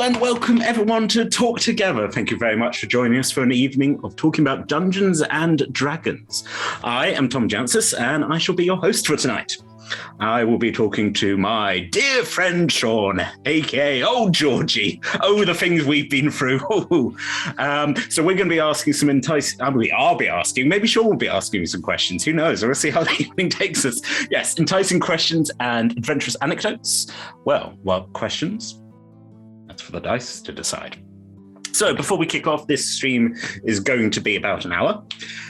Hello and welcome everyone to Talk Together. Thank you very much for joining us for an evening of talking about Dungeons and Dragons. I am Tom Jancis and I shall be your host for tonight. I will be talking to my dear friend Shaun, aka Old Georgie. Oh, the things we've been through. So we're going to be asking some I'll be asking, maybe Shaun will be asking me some questions. Who knows? We'll see how the evening takes us. Yes, enticing questions and adventurous anecdotes. Well, questions? That's for the dice to decide. So before we kick off, this stream is going to be about an hour,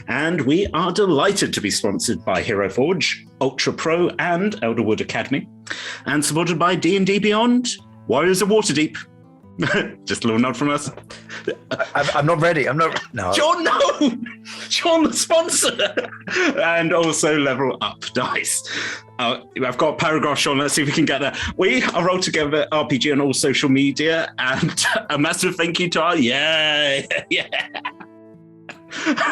and we are delighted to be sponsored by Hero Forge, Ultra Pro, and Elderwood Academy, and supported by D&D Beyond, Warriors of Waterdeep. Just a little nod from us. I'm not ready. No. Shaun, no! Shaun, the sponsor! And also Level Up Dice. I've got a paragraph, Shaun. Let's see if we can get there. We are Roll Together RPG on all social media, and a massive thank you to our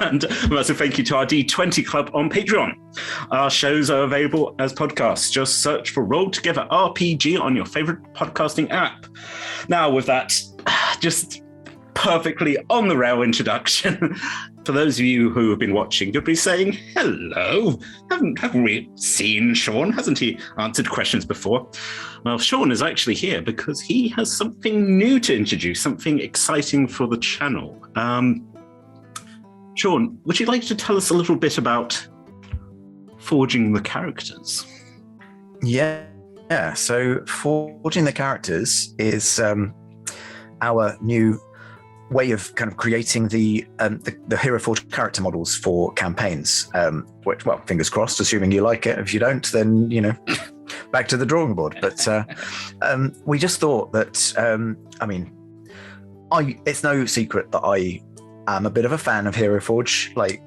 and a massive thank you to our D20 Club on Patreon. Our shows are available as podcasts. Just search for Roll Together RPG on your favorite podcasting app. Now, with that, just perfectly on the rail introduction, for those of you who have been watching, you'll be saying, hello. Haven't we seen Shaun? Hasn't he answered questions before? Well, Shaun is actually here because he has something new to introduce, something exciting for the channel. Shaun, would you like to tell us a little bit about forging the characters? Yeah. So forging the characters is our new way of kind of creating the Hero Forge character models for campaigns. Which, well, fingers crossed, assuming you like it. If you don't, then, back to the drawing board. But we just thought that, it's no secret that I am a bit of a fan of Hero Forge. Like,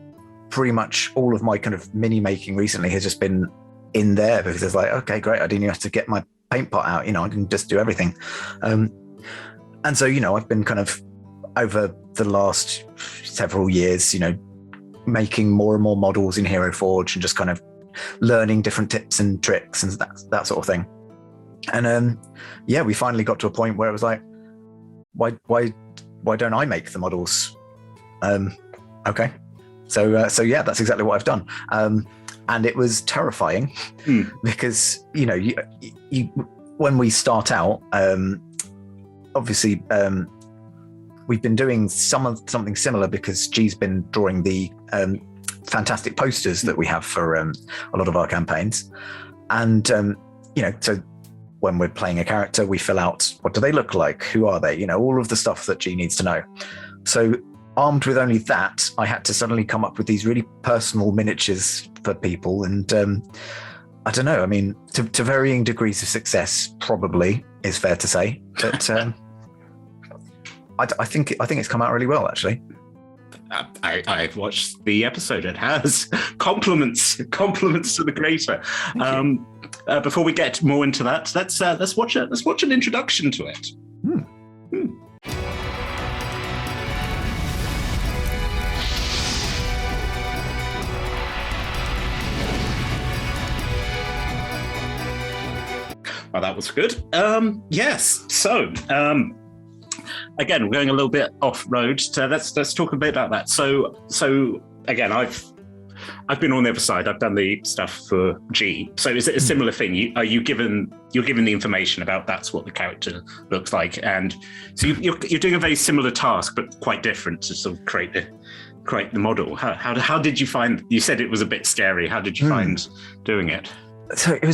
pretty much all of my kind of mini making recently has just been in there because it's like, okay, great, I didn't even have to get my paint pot out, I can just do everything. And so, I've been kind of over the last several years, making more and more models in Hero Forge and just kind of learning different tips and tricks and that sort of thing. And we finally got to a point where it was like, why don't I make the models? Okay. So that's exactly what I've done. And it was terrifying because, you when we start out, obviously, we've been doing something similar because G's been drawing the fantastic posters that we have for a lot of our campaigns. And, so when we're playing a character, we fill out, what do they look like? Who are they? All of the stuff that G needs to know. So armed with only that, I had to suddenly come up with these really personal miniatures for people. And I don't know, to varying degrees of success, probably is fair to say. But I think it's come out really well, actually. I've watched the episode. It has compliments to the creator. Before we get more into that, let's watch an introduction to it. Well, that was good. Yes. So, again, we're going a little bit off road. So let's talk a bit about that. So again, I've been on the other side. I've done the stuff for G. So is it a similar thing? You're given the information about that's what the character looks like, and so you're doing a very similar task, but quite different to sort of create the model. How did you find? You said it was a bit scary. How did you find doing it? So it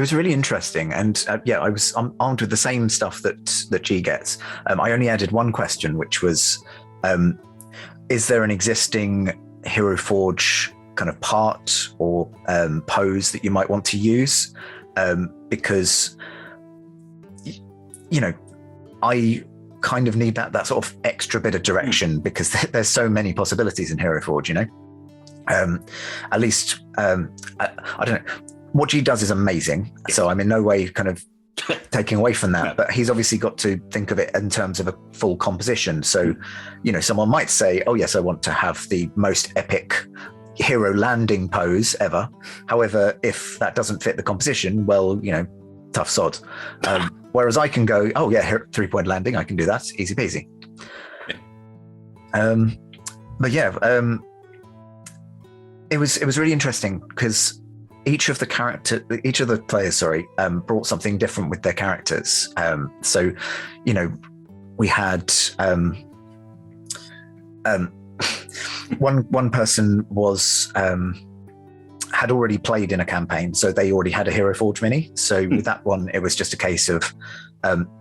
was really interesting, and I was armed with the same stuff that G gets. I only added one question, which was, is there an existing Hero Forge kind of part or pose that you might want to use? Because, I kind of need that sort of extra bit of direction because there's so many possibilities in Hero Forge, at least, I don't know. What G does is amazing, so I'm in no way kind of taking away from that, but he's obviously got to think of it in terms of a full composition. So, someone might say, oh yes, I want to have the most epic hero landing pose ever. However, if that doesn't fit the composition, well, tough sod. Whereas I can go, oh yeah, 3-point landing, I can do that, easy peasy. But yeah, it was really interesting because each of the players, brought something different with their characters. So, you know, we had one person was had already played in a campaign, so they already had a Hero Forge mini. So with that one, it was just a case of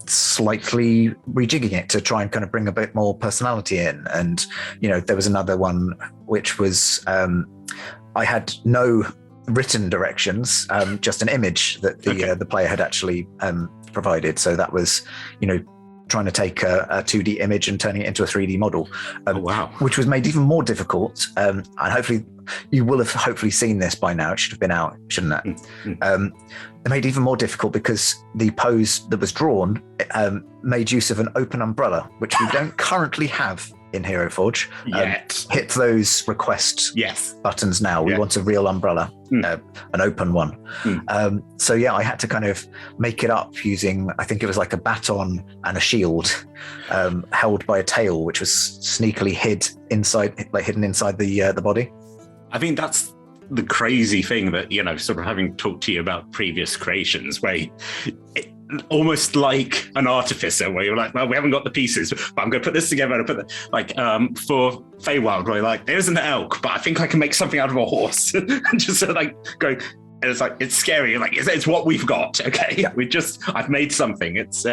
slightly rejigging it to try and kind of bring a bit more personality in. And you know, there was another one which was I had no written directions, just an image that the player had actually provided. So that was, you know, trying to take a 2D image and turning it into a 3D model. Wow. Which was made even more difficult. And hopefully you will have hopefully seen this by now. It should have been out, shouldn't it? It made it even more difficult because the pose that was drawn made use of an open umbrella, which we don't currently have in Hero Forge. Yet. Hit those request buttons now. We want a real umbrella, an open one. So yeah, I had to kind of make it up using, I think it was like a baton and a shield held by a tail, which was sneakily hidden inside the body. I mean, that's the crazy thing that, you know, sort of having talked to you about previous creations where almost like an artificer where you're like, well, we haven't got the pieces, but I'm going to put this together and put that, like for Feywild, where you're like, there's an elk, but I think I can make something out of a horse. And just sort of like going, and it's like, it's scary. You're like, it's what we've got. Okay. Yeah. I've made something. It's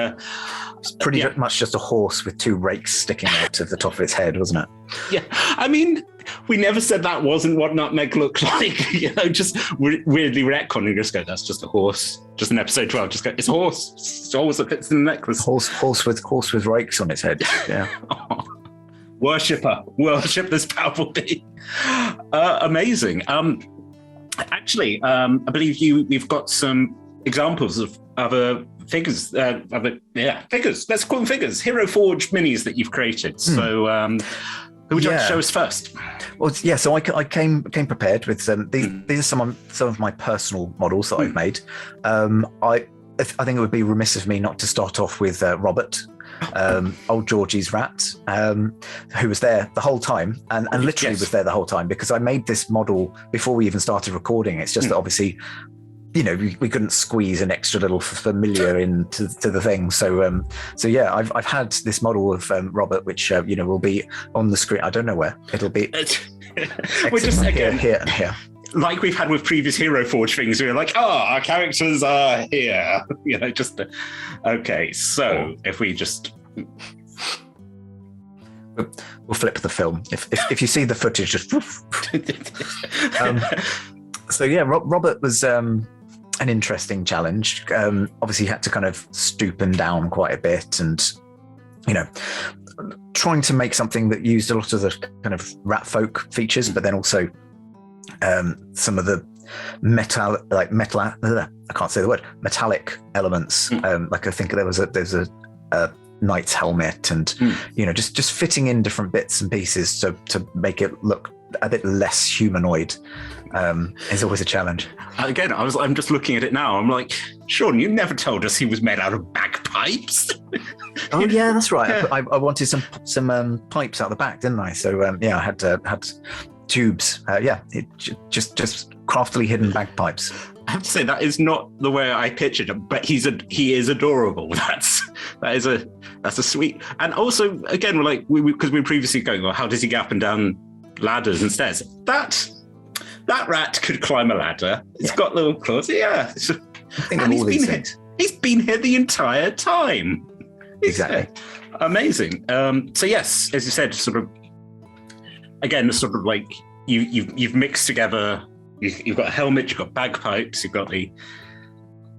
pretty much just a horse with 2 rakes sticking out of the top of its head, wasn't it? Yeah. I mean, we never said that wasn't what Nutmeg looked like. You know, just weirdly retconning. Just go, that's just a horse. Just in episode 12, just go, it's a horse. It's a horse that fits in the necklace. Horse with rakes on its head. Yeah. Worship this powerful being. Amazing. Actually, I believe we've got some examples of other figures. Figures. Let's call them figures. Hero Forge minis that you've created. So, who would you like to show us first? Well, yeah. So I came prepared with these are some of my personal models that I've made. I think it would be remiss of me not to start off with Robert. Old Georgie's rat, who was there the whole time and literally was there the whole time, because I made this model before we even started recording. It's just that obviously, you know, we couldn't squeeze an extra little familiar into the thing. So yeah, I've had this model of Robert, which you know, will be on the screen. I don't know where it'll be. We're just again here and here. Like we've had with previous Hero Forge things, we're like, our characters are here. You know, just okay. So if we just, we'll flip the film. If you see the footage, just. So yeah, Robert was an interesting challenge. Obviously, he had to kind of stoop and down quite a bit, and you know, trying to make something that used a lot of the kind of rat folk features, but then also some of the metallic elements. Like I think there's a knight's helmet, and you know, just fitting in different bits and pieces to make it look a bit less humanoid is always a challenge. Again, I'm just looking at it now. I'm like, Shaun, you never told us he was made out of bagpipes. Oh yeah, that's right. Yeah. I wanted some pipes out the back, didn't I? So yeah, I had tubes. Just craftily hidden bagpipes. I have to say that is not the way I pictured him, but he is adorable. That's a sweet. And also, again, we're like, because we were previously going, well, how does he get up and down ladders and stairs? That rat could climb a ladder. It's got little claws. Yeah. And he's been here the entire time. Exactly. Amazing. So yes, as you said, sort of, again, sort of like you've mixed together. You've got a helmet, you've got bagpipes, you've got the.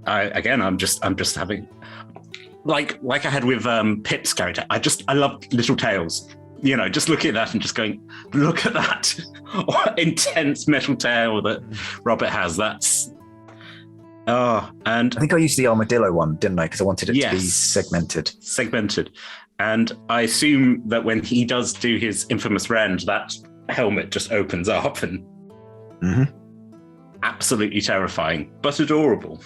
Again, I'm just having, like I had with Pip's character. I love little tails. You know, just looking at that and just going, look at that intense metal tail that Robert has. That's. And I think I used the armadillo one, didn't I? Because I wanted it to be segmented. And I assume that when he does do his infamous rend, that helmet just opens up and absolutely terrifying, but adorable.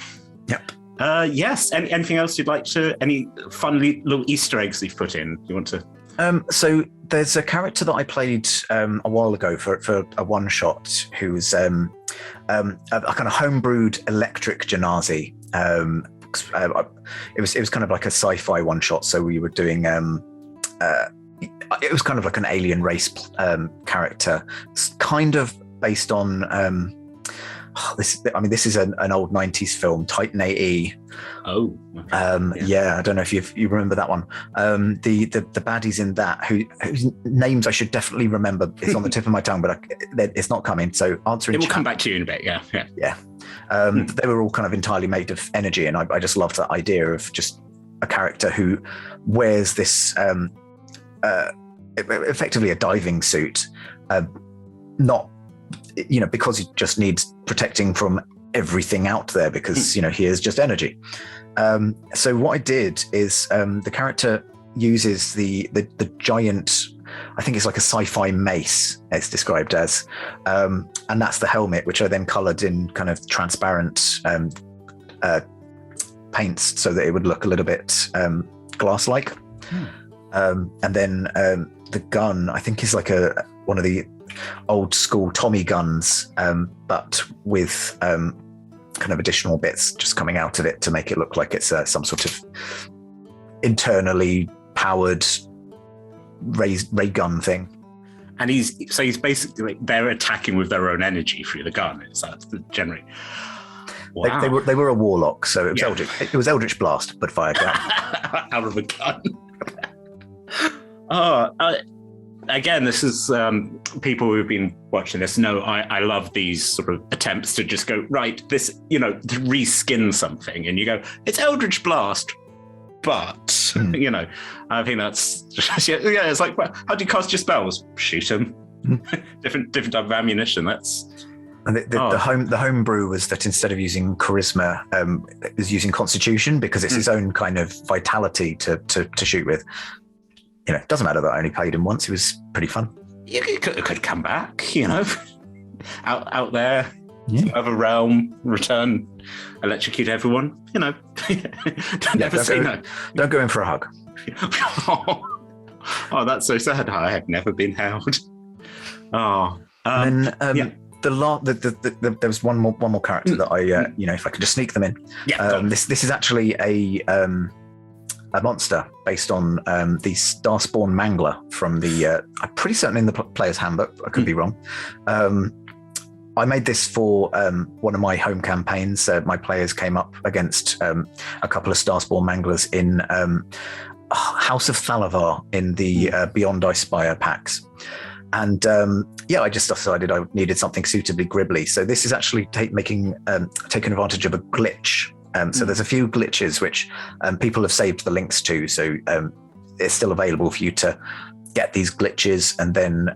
Yep. Yes. Anything else you'd like to? Any fun little Easter eggs you've put in? You want to? So there's a character that I played a while ago for a one shot who's a kind of homebrewed electric Janci. It was kind of like a sci-fi one shot. So we were doing it was kind of like an alien race character. It's kind of based on this is an old 90s film, Titan AE. Oh, okay. Yeah, I don't know if you remember that one. The baddies in that, whose names I should definitely remember, is on the tip of my tongue, but it's not coming. So answering, it will come back to you in a bit. Yeah. They were all kind of entirely made of energy, and I just loved that idea of just a character who wears this effectively a diving suit, not because he just needs protecting from everything out there, because he is just energy. So what I did is the character uses the giant, I think it's like a sci-fi mace, it's described as, and that's the helmet, which I then coloured in kind of transparent paints so that it would look a little bit glass-like. And then the gun, I think, is like one of the old school Tommy guns, but with kind of additional bits just coming out of it to make it look like it's some sort of internally powered ray gun thing. And he's basically, they're attacking with their own energy through the gun. Is that generally? Wow. They were a warlock, so it was it was Eldritch Blast, but via gun. Out of a gun. Again, this is people who've been watching this know I love these sort of attempts to just go, right, this, to reskin something, and you go, it's Eldritch Blast, but, I think that's, it's like, well, how do you cast your spells? Shoot them. different type of ammunition. That's... And the homebrew was that instead of using charisma, it was using constitution, because it's its own kind of vitality to shoot with. It doesn't matter that I only played him once. It was pretty fun. You could come back, out there, other realm, return, electrocute everyone. Never say no. Don't go in for a hug. Oh, that's so sad. I have never been held. Oh, and then there was one more character that I if I could just sneak them in. Yeah. This is actually a monster based on the Starspawn Mangler from the I'm pretty certain in the player's handbook. I could be wrong. I made this for one of my home campaigns. My players came up against a couple of Starspawn Manglers in House of Thalavar in the Beyond Icespire packs. And I just decided I needed something suitably gribbly. So this is actually taking advantage of a glitch. So there's a few glitches which people have saved the links to. So it's still available for you to get these glitches and then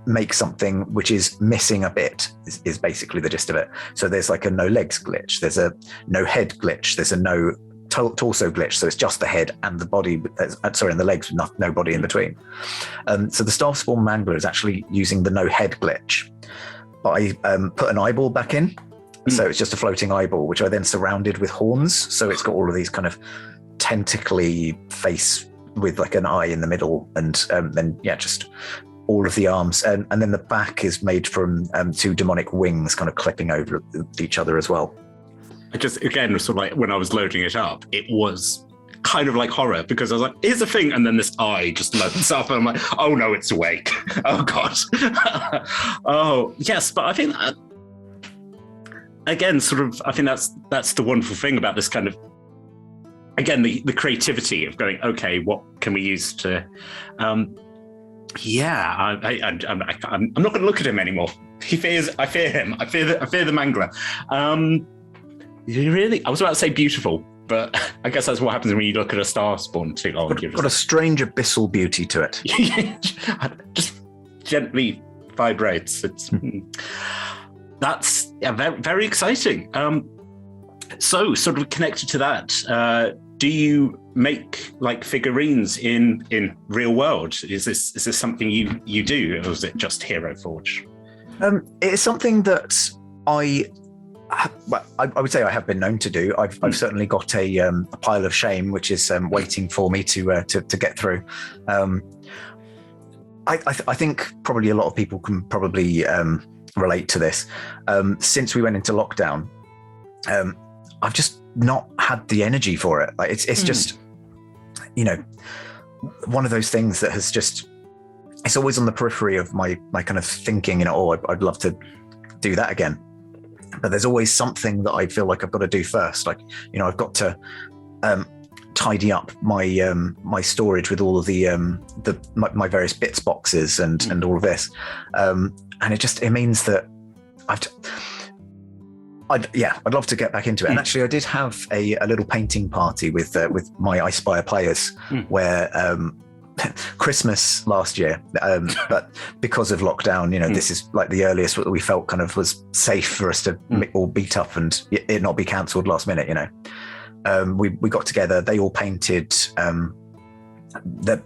make something which is missing a bit, is basically the gist of it. So there's like a no legs glitch. There's a no head glitch. There's a no torso glitch. So it's just the head and the body, and the legs with no body in between. So the Starspawn Mangler is actually using the no head glitch. But I put an eyeball back in. So it's just a floating eyeball, which I then surrounded with horns. So it's got all of these kind of tentacly face with like an eye in the middle, and then just all of the arms. And then the back is made from two demonic wings kind of clipping over each other as well. I just, again, sort of like when I was loading it up, it was kind of like horror, because I was like, here's the thing, and then this eye just loads up, and I'm like, oh no, it's awake. Oh God. Oh yes, but I think that, again, sort of, I think that's the wonderful thing about this kind of, again, the creativity of going, okay, what can we use to, I'm not going to look at him anymore. I fear him. I fear the Mangler. Really, I was about to say beautiful, but I guess that's what happens when you look at a Starspawn too long. Got a strange abyssal beauty to it. Just gently vibrates. That's very, very exciting. So, sort of connected to that, do you make like figurines in real world? Is this something you do, or is it just Hero Forge? It's something that I Well, I would say I have been known to do. I've certainly got a pile of shame, which is waiting for me to get through. I think probably a lot of people can probably relate to this. Since we went into lockdown, I've just not had the energy for it. Like it's just, one of those things that has just, it's always on the periphery of my kind of thinking, I'd love to do that again. But there's always something that I feel like I've got to do first. Like, I've got to tidy up my storage with all of my various bits boxes and all of this. And it means that I'd love to get back into it. And actually I did have a little painting party with my I Spire players where Christmas last year, but because of lockdown, this is like the earliest that we felt kind of was safe for us to all meet up and it not be cancelled last minute. We got together. They all painted the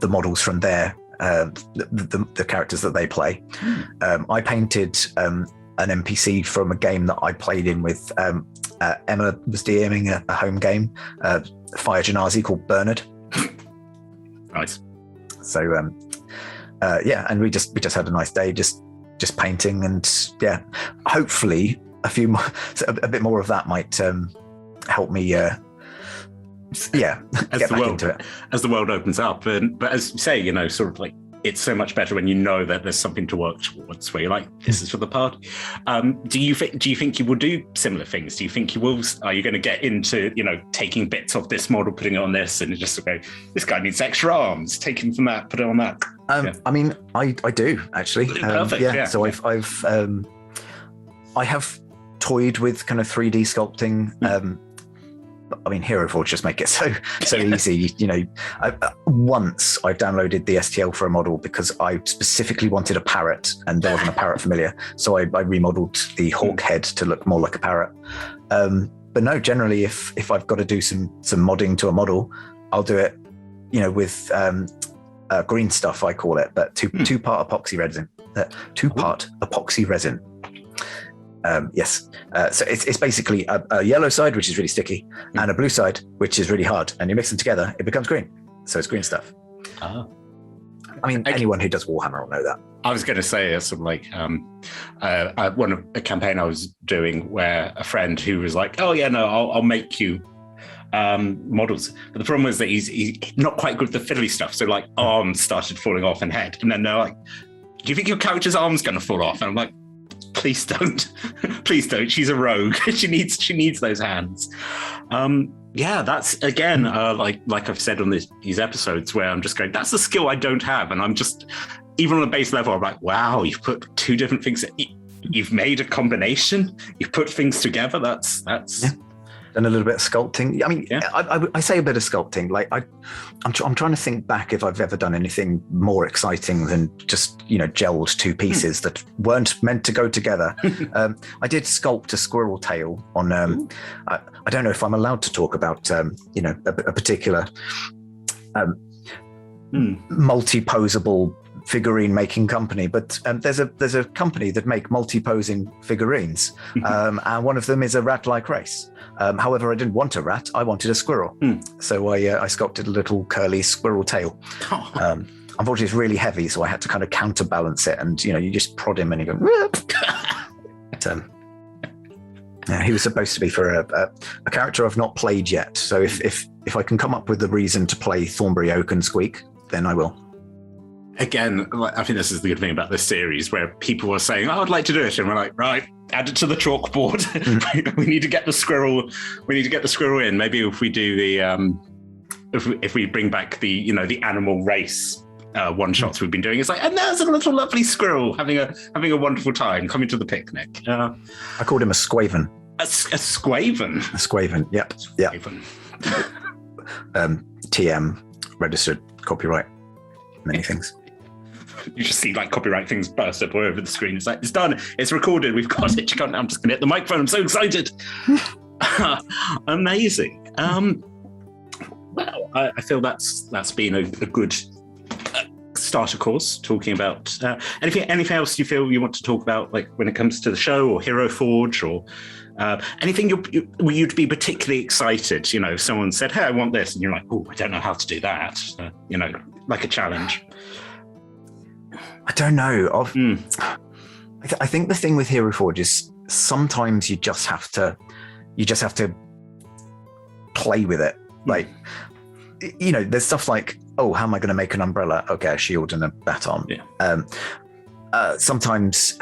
models from their the characters that they play. I painted an NPC from a game that I played in with Emma was DMing a home game, Fire Genasi, called Bernard. Nice. So and we just had a nice day just painting, and hopefully a bit more of that might help me get back into it as the world opens up. But as you say, sort of like it's so much better when you know that there's something to work towards, where you're like, this is for the party. Do you think you will do similar things? Do you think you will? Are you going to get into, taking bits of this model, putting it on this, and just go, this guy needs extra arms, take him from that, put it on that? I mean, I do actually. Perfect. So I have toyed with kind of 3D sculpting. I mean, Hero Forge just make it so easy. Once I've downloaded the STL for a model because I specifically wanted a parrot and there wasn't a parrot familiar. So I remodeled the hawk head to look more like a parrot. But no, generally, if I've got to do some modding to a model, I'll do it, with green stuff, I call it, but two-part epoxy resin. Two-part epoxy resin. Yes. So it's basically a yellow side, which is really sticky, and a blue side, which is really hard. And you mix them together, it becomes green. So it's green stuff. I mean, anyone who does Warhammer will know that. I was going to say sort of like a campaign I was doing where a friend who was like, oh yeah, no, I'll make you models. But the problem was that he's not quite good with the fiddly stuff. So like arms started falling off and head. And then they're like, do you think your character's arm's going to fall off? And I'm like, please don't. Please don't. She's a rogue. she needs those hands. That's again, like I've said on these episodes where I'm just going, that's a skill I don't have. And I'm just, even on a base level, I'm like, wow, you've put two different things. You've made a combination. You've put things together. That's. Yeah. And a little bit of sculpting. I mean, I say a bit of sculpting. Like I'm trying to think back if I've ever done anything more exciting than just gelled two pieces that weren't meant to go together. I did sculpt a squirrel tail on. I don't know if I'm allowed to talk about a particular multi-posable figurine making company, but there's a company that make multi-posing figurines, and one of them is a rat-like race. However, I didn't want a rat, I wanted a squirrel. So I sculpted a little curly squirrel tail. Unfortunately, it's really heavy, so I had to kind of counterbalance it, and you just prod him and you go. He was supposed to be for a character I've not played yet, so if I can come up with the reason to play Thornbury Oak and Squeak, then I will. Again, I think this is the good thing about this series, where people are saying, oh, I'd like to do it. And we're like, right, add it to the chalkboard. We need to get the squirrel. We need to get the squirrel in. Maybe if we do the, if we bring back the, the animal race one shots we've been doing, it's like, and there's a little lovely squirrel having a wonderful time coming to the picnic. I called him a squaven. A squaven? A squaven, yep. Squaven. TM, registered copyright, many things. You just see like copyright things burst up all over the screen. It's like, it's done, it's recorded, we've got it. I'm just going to hit the microphone. I'm so excited. Amazing. Well, I feel that's been a good starter course talking about anything else you feel you want to talk about, like when it comes to the show or Hero Forge or Anything you'd be particularly excited? You know, if someone said, "Hey, I want this," and you're like, "Oh, I don't know how to do that." You know, like a challenge. I don't know. I think the thing with Hero Forge is sometimes you just have to play with it. Like, you know, there's stuff like, oh, how am I going to make an umbrella? Okay, a shield and a baton. Yeah. Sometimes,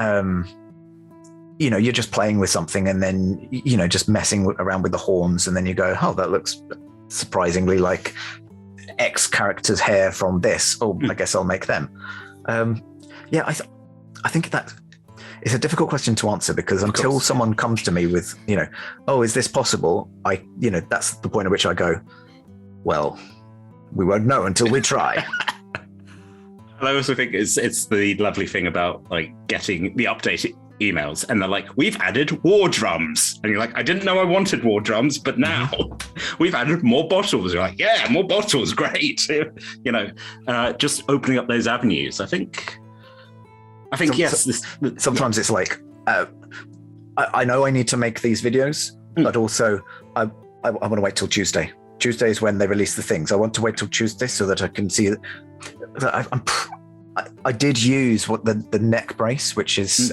you know, you're just playing with something and then, you know, just messing around with the horns, and then you go, oh, that looks surprisingly like X character's hair from this. Oh, I guess I'll make them. Yeah, I think that it's a difficult question to answer, because until someone comes to me with, you know, oh, is this possible? You know, that's the point at which I go, well, we won't know until we try. I also think it's the lovely thing about like getting the updated emails, and they're like, we've added war drums, and you're like, I didn't know I wanted war drums, but now we've added more bottles. You're like, yeah, more bottles, great. You know, just opening up those avenues. I think yes. Sometimes it's like, I know I need to make these videos, but also I want to wait till Tuesday. Tuesday is when they release the things. I want to wait till Tuesday so that I can see it. I did use the neck brace, which is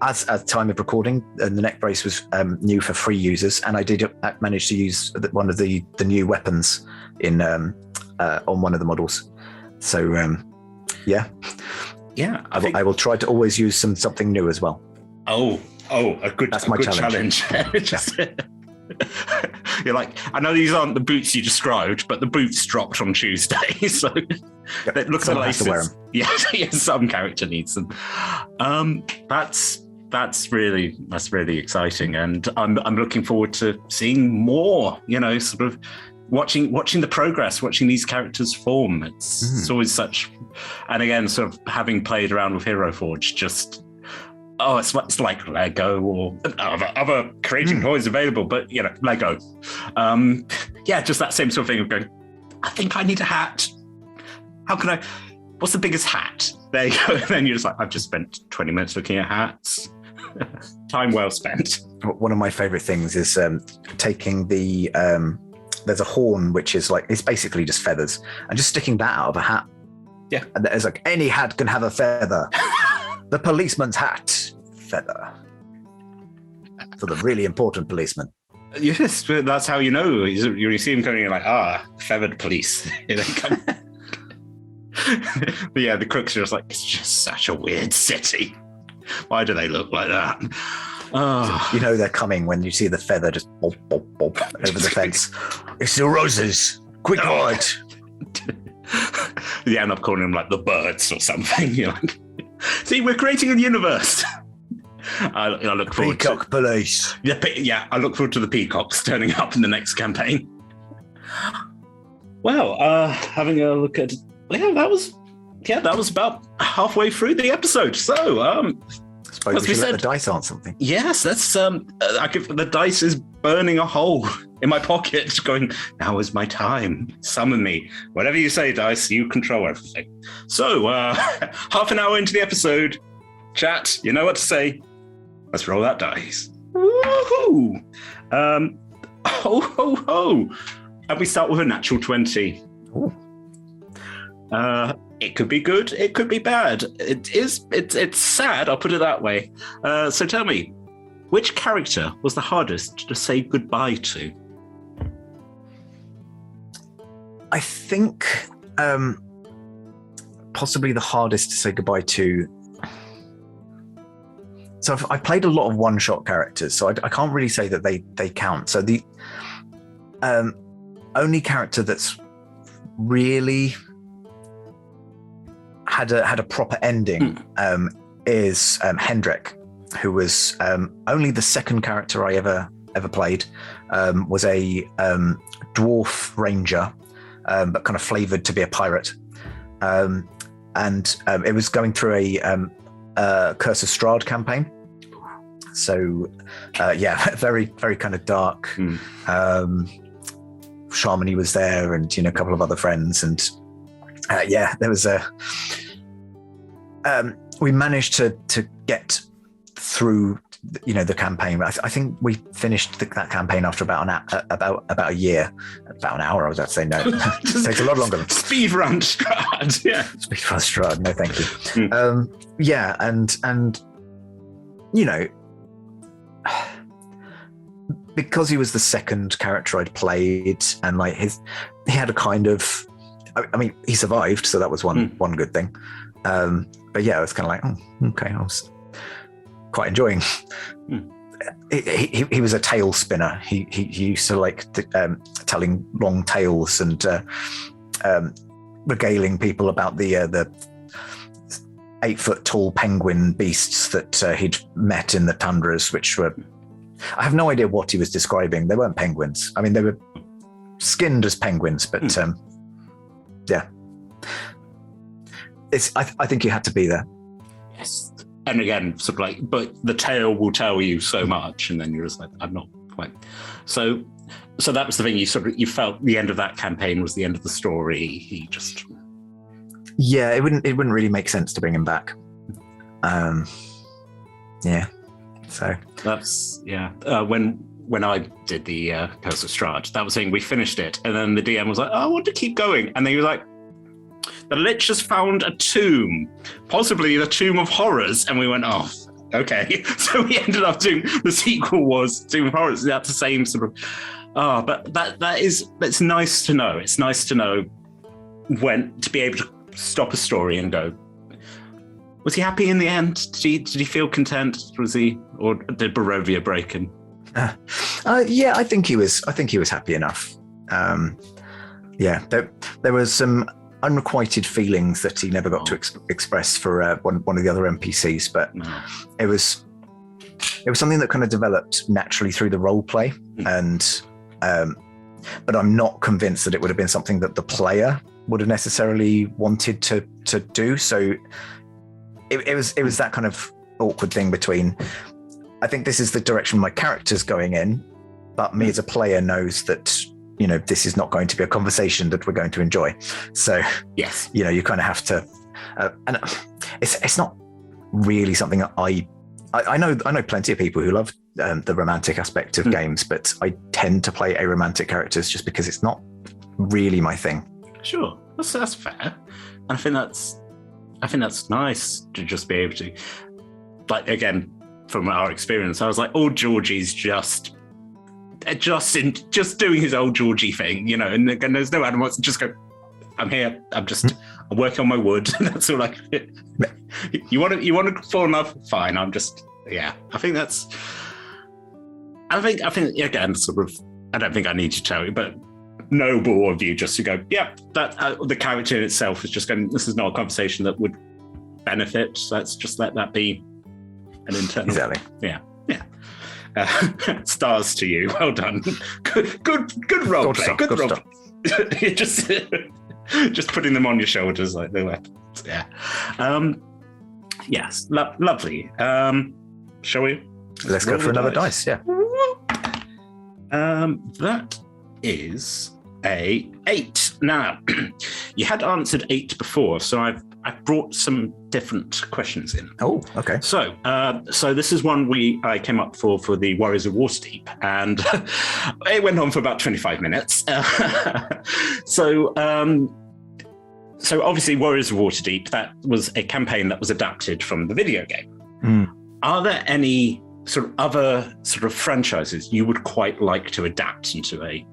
as time of recording, and the neck brace was new for free users, and I did manage to use one of the new weapons on one of the models. So yeah. I will try to always use something new as well. That's my challenge. You're like, I know these aren't the boots you described, but the boots dropped on Tuesday, so it looks like to wear them. Yeah, some character needs them. That's really exciting, and I'm looking forward to seeing more. You know, sort of watching the progress, watching these characters form. It's always such, and again, sort of having played around with Hero Forge, just it's like Lego or other creating toys available, but you know, Lego. Just that same sort of thing of going, I think I need a hat. How can I? What's the biggest hat? There you go. And then you're just like, I've just spent 20 minutes looking at hats. Time well spent. One of my favorite things is taking the there's a horn which is like, it's basically just feathers, and just sticking that out of a hat. Yeah. And there's like, any hat can have a feather. The policeman's hat, feather. For the really important policeman. Yes, that's how you know. You see him coming, you're like, feathered police. But yeah, the crooks are just like, it's just such a weird city. Why do they look like that? You know they're coming when you see the feather just bop, bop, bop over the fence. It's the roses. Quick hide. You end up calling them like the birds or something. You're like, see, we're creating a universe. I look forward Peacock police. Yeah, I look forward to the peacocks turning up in the next campaign. Well, having a look at that was about halfway through the episode. So, suppose we should let the dice answer something. Yes, that's the dice is burning a hole in my pocket, going, now is my time. Summon me. Whatever you say, dice, you control everything. So, half an hour into the episode, chat, you know what to say. Let's roll that dice. Woohoo! Ho, ho, ho. And we start with a natural 20. Ooh. It could be good, it could be bad. It's sad, I'll put it that way. So tell me, which character was the hardest to say goodbye to? I think possibly the hardest to say goodbye to. So I played a lot of one-shot characters, so I can't really say that they count. So the only character that's really had a proper ending is Hendrik, who was only the second character I ever played. Was a dwarf ranger, but kind of flavored to be a pirate, and it was going through a Curse of Strahd campaign. So very very kind of dark. Sharmony was there, and a couple of other friends, and there was we managed to get through the campaign. I think we finished that campaign after about a year, about an hour. I was about to say no. It takes a lot longer. Speed run Strahd. Yeah. Speed run Strahd. No, thank you. Mm. And because he was the second character I'd played, and like he had a kind of, I mean, he survived, so that was one good thing. But yeah, it was kind of like, okay, I was quite enjoying. He was a tale spinner. He used to like telling long tales and regaling people about the 8-foot tall penguin beasts that he'd met in the tundras, which were, I have no idea what he was describing. They weren't penguins. I mean, they were skinned as penguins, but yeah. I think you had to be there. Yes. And again, sort of like, but the tale will tell you so much, and then you're just like, I'm not quite. So that was the thing. You felt the end of that campaign was the end of the story. He just. Yeah, it wouldn't really make sense to bring him back. Yeah. So that's when I did the Curse of Strahd, that was saying we finished it, and then the DM was like, oh, I want to keep going, and then he was like, the Lich has found a tomb, possibly the Tomb of Horrors, and we went, oh, okay. So we ended up doing, the sequel was Tomb of Horrors. That's the same sort of, but that's nice to know. It's nice to know when to be able to stop a story and go, was he happy in the end? Did he feel content? Or did Barovia break him? Yeah, I think he was happy enough. Yeah, there was some unrequited feelings that he never got to express for one of the other NPCs, but it was something that kind of developed naturally through the role play, and but I'm not convinced that it would have been something that the player would have necessarily wanted to do. So it was that kind of awkward thing between, I think this is the direction my character's going in, but me as a player knows that, this is not going to be a conversation that we're going to enjoy. So yes, you kind of have to, and it's not really something that I know plenty of people who love the romantic aspect of games, but I tend to play aromantic characters just because it's not really my thing. Sure, that's fair, and I think that's nice to just be able to, like, again, from our experience, I was like, oh, Georgie's just doing his old Georgie thing, and there's no animals. Just go, I'm here. I'm working on my wood. That's all I. You want to fall in love? Fine. I think again, sort of. I don't think I need to tell you, but noble of you just to go. Yeah, that the character in itself is just going. This is not a conversation that would benefit. So let's just let that be an internal. Exactly. Yeah. Stars to you. Well done. Good role play. Good role play. just putting them on your shoulders like the weapons. Yeah. Yes. Lovely. Shall we? Let's go for another dice. Yeah. That is a 8. Now, you had answered 8 before, so I've brought some different questions in. Oh, okay. So this is one I came up for the Warriors of Waterdeep, and it went on for about 25 minutes. So obviously Warriors of Waterdeep, that was a campaign that was adapted from the video game. Are there any sort of other sort of franchises you would quite like to adapt into a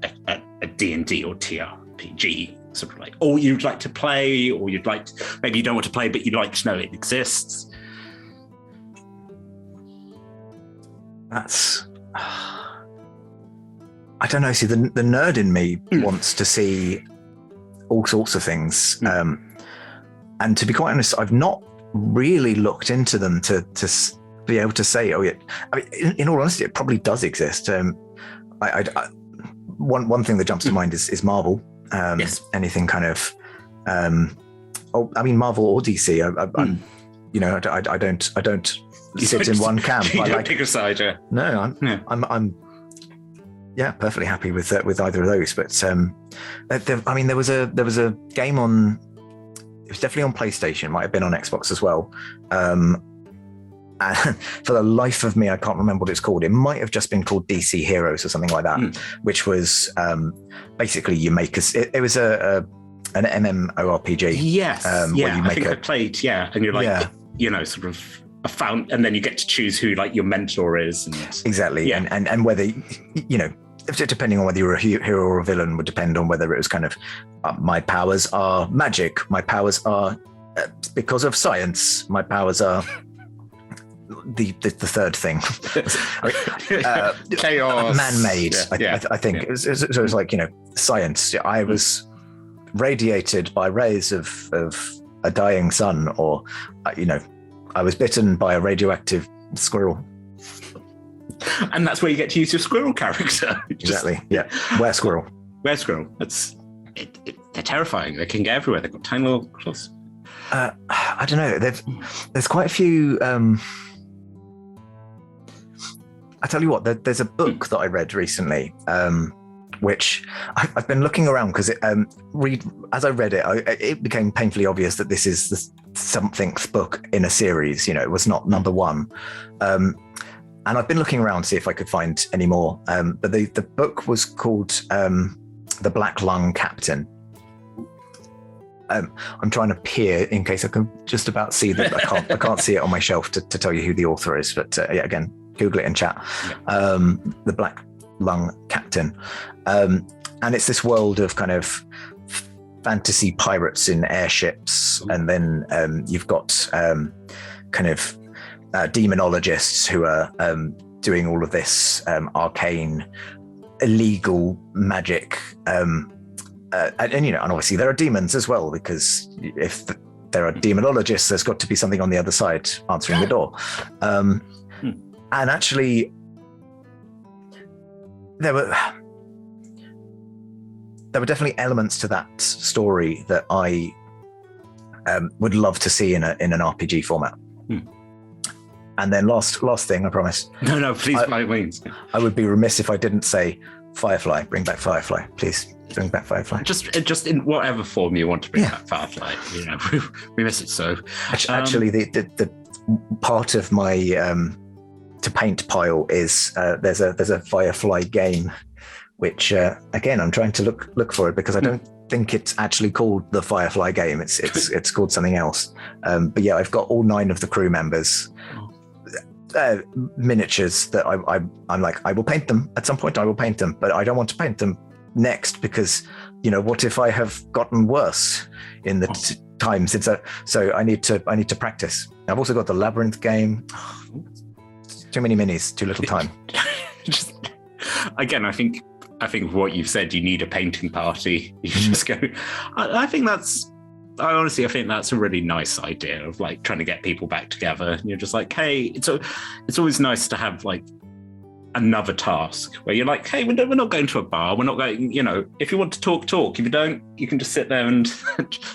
D&D or TRPG? Sort of like, or you'd like to play, or maybe you don't want to play, but you'd like to know it exists. That's, I don't know. See, the nerd in me wants to see all sorts of things, and to be quite honest, I've not really looked into them to be able to say, oh yeah. I mean, in all honesty, it probably does exist. One thing that jumps to mind is Marvel. Yes. Anything kind of, Marvel or DC. I don't sit in one camp. You don't pick a side. Yeah. No, I'm perfectly happy with either of those. But there was a game on. It was definitely on PlayStation. Might have been on Xbox as well. And for the life of me, I can't remember what it's called. It might have just been called DC Heroes or something like that, which was basically you make it was an MMORPG. Yes, where you I make think I played, and you're like, sort of a found, and then you get to choose who like your mentor is. And, exactly, and whether, depending on whether you're a hero or a villain would depend on whether it was kind of, my powers are magic, my powers are because of science, my powers are the third thing. Chaos, man-made. I think. Yeah. So it's like, science. I was radiated by rays of a dying sun, or I was bitten by a radioactive squirrel. And that's where you get to use your squirrel character. Exactly. Where squirrel. They're terrifying. They can get everywhere. They've got tiny little claws. I don't know. There's quite a few. I tell you what, there's a book that I read recently, which I've been looking around because as I read it, it became painfully obvious that this is the somethingth book in a series. It was not number one. And I've been looking around to see if I could find any more. But the book was called The Black Lung Captain. I'm trying to peer in case I can just about see that. I can't see it on my shelf to tell you who the author is. But again, Google it in chat. The Black Lung Captain. And it's this world of kind of fantasy pirates in airships. And then you've got kind of demonologists who are doing all of this arcane, illegal magic. And obviously there are demons as well, because if there are demonologists, there's got to be something on the other side answering the door. And actually, there were definitely elements to that story that I would love to see in an RPG format. And then last thing, I promise. No, please, by wings. I would be remiss if I didn't say Firefly. Bring back Firefly, please. Bring back Firefly. Just in whatever form you want to bring back Firefly. We miss it so. Actually, the part of my to paint pile is there's a Firefly game, which again I'm trying to look for it because I don't think it's actually called the Firefly game. It's called something else. But yeah, I've got all 9 of the crew members. Miniatures that I'm like, I will paint them at some point. I will paint them, but I don't want to paint them next because what if I have gotten worse in the time since so I need to practice. I've also got the Labyrinth game. Too many minis, too little time. Again, I think what you've said, you need a painting party. You just go. I think that's a really nice idea of like trying to get people back together. And you're just like, hey, it's always nice to have like another task where you're like, hey, we're not going to a bar. We're not going, if you want to talk. If you don't, you can just sit there and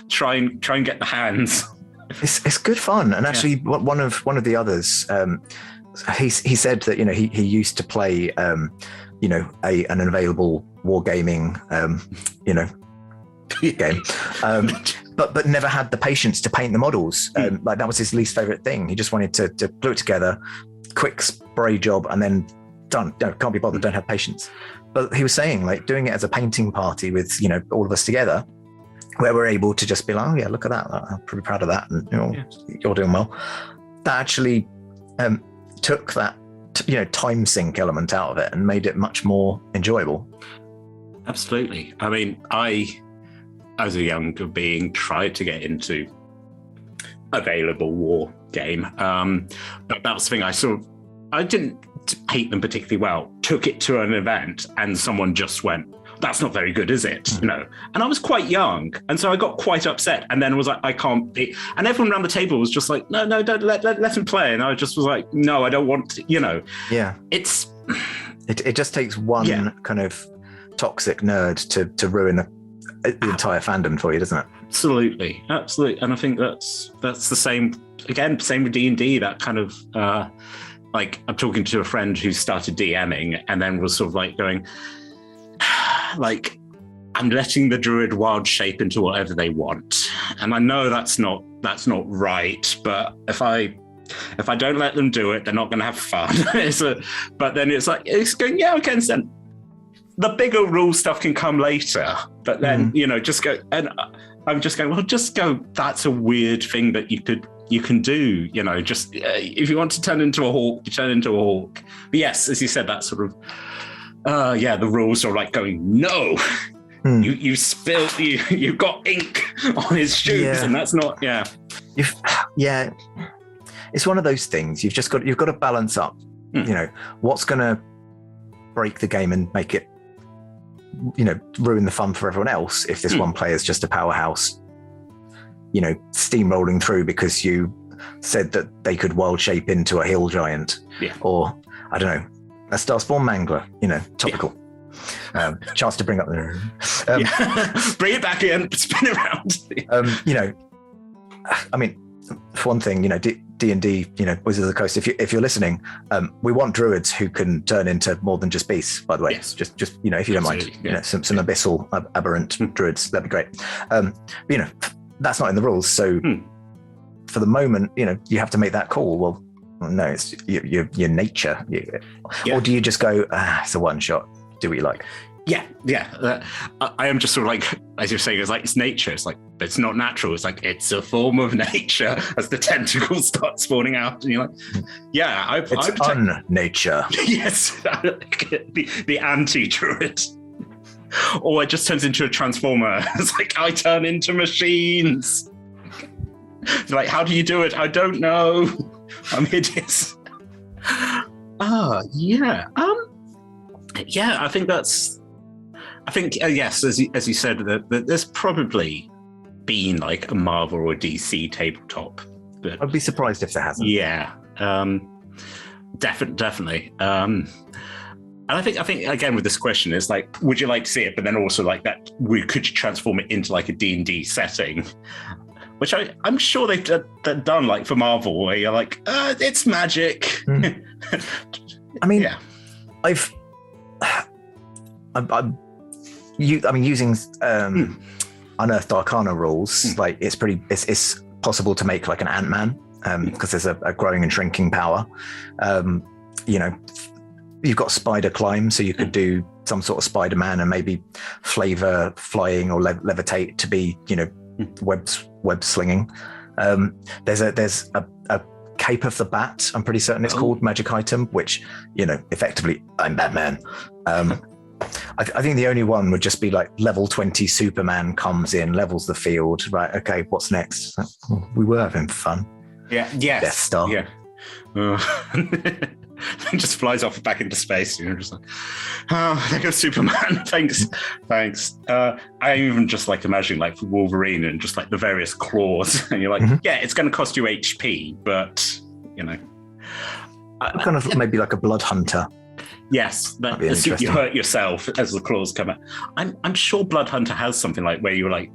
try and get the hands. It's good fun. And actually one of the others, he said that, he used to play, an unavailable wargaming, game. But never had the patience to paint the models. Like that was his least favorite thing. He just wanted to glue it together, quick spray job, and then done. Can't be bothered. Don't have patience. But he was saying, like, doing it as a painting party with all of us together, where we're able to just be like, oh yeah, look at that. I'm pretty proud of that, and you're doing well. That actually took that time sink element out of it and made it much more enjoyable. Absolutely. I mean, I, as a younger being, tried to get into available war game. But that was the thing. I didn't hate them particularly well. Took it to an event and someone just went, that's not very good, is it? And I was quite young. And so I got quite upset. And then was like, I can't be. And everyone around the table was just like, no, don't let him play. And I just was like, no, I don't want to, Yeah. It just takes one kind of toxic nerd to ruin the entire fandom for you, doesn't it? Absolutely. And I think that's the same with D&D, that kind of like I'm talking to a friend who started DMing and then was sort of like going like, I'm letting the druid wild shape into whatever they want. And I know that's not right, but if I If I don't let them do it, they're not going to have fun. But then it's like, it's going, yeah, okay, understand. The bigger rule stuff can come later, but then, just go, and I'm just going, well, just go, that's a weird thing that you can do, just if you want to turn into a hawk, you turn into a hawk. But yes, as you said, that sort of, the rules are like going, no, you spilled, you've got ink on his shoes, and that's not, it's one of those things. You've got to balance up, what's going to break the game and make it, ruin the fun for everyone else if this one player is just a powerhouse, steamrolling through because you said that they could wild shape into a hill giant, or I don't know, a Starspawn Mangler, topical. Chance to bring up the bring it back in, spin it around. I mean, for one thing, D&D, Wizards of the Coast, if you're listening, we want druids who can turn into more than just beasts, by the way. Yes. Just if you don't mind, some abyssal aberrant druids, that'd be great. But, that's not in the rules. So for the moment, you have to make that call. Well, no, it's your nature. Or do you just go, it's a one shot, do what you like? I am just sort of like, as you're saying, it's like, it's nature. It's like, but it's not natural. It's like, it's a form of nature as the tentacles start spawning out. And you're like, it's un-nature. Yes, the anti-druid. Or it just turns into a transformer. It's like, I turn into machines. It's like, how do you do it? I don't know. I'm hideous. I think yes, as you said, that there's probably been like a Marvel or DC tabletop. But I'd be surprised if there hasn't. Yeah, definitely. And I think again with this question is like, would you like to see it? But then also like that, could you transform it into like a D&D setting? Which I'm sure they've done like for Marvel, where you're like, it's magic. I mean, I'm using Unearthed Arcana rules. Like it's possible to make like an Ant-Man because there's a growing and shrinking power. You've got spider climb, so you could do some sort of Spider-Man and maybe flavor flying or levitate to be, web slinging. There's a Cape of the Bat, I'm pretty certain it's called, magic item, which, effectively I'm Batman. I think the only one would just be like level 20 Superman comes in, levels the field. Right, okay, what's next? We were having fun. Yeah, yes. Death Star. Yeah. Just flies off back into space. Just like, there goes Superman. Thanks. I even just like imagining like for Wolverine and just like the various claws, and you're like, it's going to cost you HP, but kind of maybe like a blood hunter. Yes, that you hurt yourself as the claws come out. I'm sure Blood Hunter has something like where you're like,